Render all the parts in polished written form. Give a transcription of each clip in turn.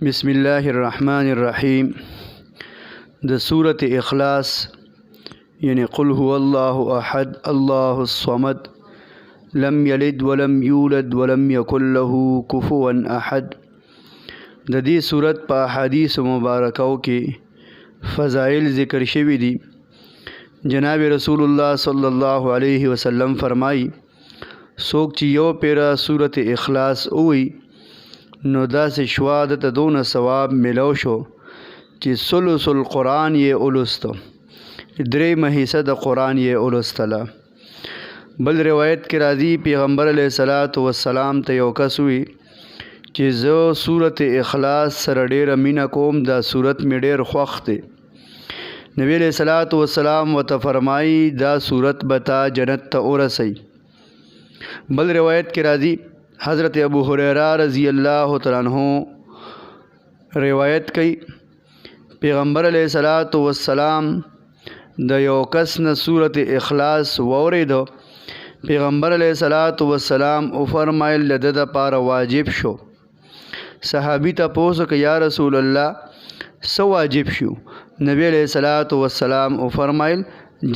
بسم الله الرحمن الرحیم. د سورة اخلاص یعنی قل هو الله احد الله الصمد لم یلد ولم یولد ولم یکن له کفوا احد. د دې سورت په احادیث مبارکو کې فضائل ذکر شوي دي. جناب رسول الله صلی الله علیه وسلم فرمایي څوک چې یو پیرا سورة اخلاص ووایي نو داسې شوا دته دونه ثواب ملو شو چې ثلث القرآن یې اولسته، درېیمه حصه د قرآن یې اولستله. بل روایت کې راځي پیغمبر علیه الصلاة والسلام ته یو کس وی چې زه سورة اخلاص سره ډېره مینه کوم، دا سورت مې ډېر خوښ دی. نبی علیه الصلاة والسلام ورته فرمایي دا سورت به تا جنت ته ورسوي. بل روایت کې راځي حضرت ابو هریرہ رضی اللہ تعالیٰ عنہ روایت کئی پیغمبر علیہ الصلاة والسلام د یو کس نه سورة اخلاص واوریدو. پیغمبر علیہ الصلاة والسلام او فرمایل د ده دپاره واجب شو. صحابي تپوس وکړ یا رسول الله څه واجب شو؟ نبی علیہ الصلاة والسلام او فرمایل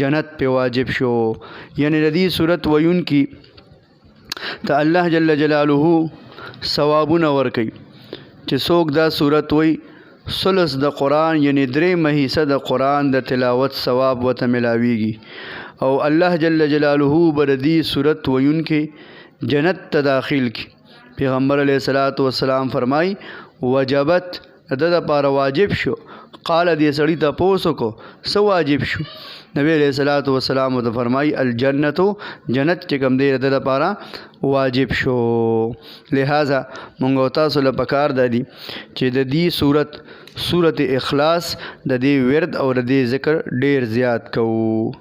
جنت پہ واجب شو. یعنی د دې صورت ویونکي ته الله جل جلاله ثوابونه ورکوي چې څوک دا صورت وی ثلث د قرآن یعنی درېیمه حصه د قرآن د تلاوت ثواب ورته ملاویږي او الله جل جلاله به د دې صورت ویونکي جنت ته داخل کی. پیغمبر علیه الصلاة والسلام فرمای وجبت د دپاره واجب شو. قال دې سړي تپوس وکړو څه واجب شو؟ نبی علیہ الصلاة والسلام ورته فرمای الجنتو جنت چې کوم دی د دپاره واجب شو. لہذا مونږ او تاسو له پکار دا دي چې د دې سورت اخلاص د دې ورد او د دې ذکر ډیر زیات کوو.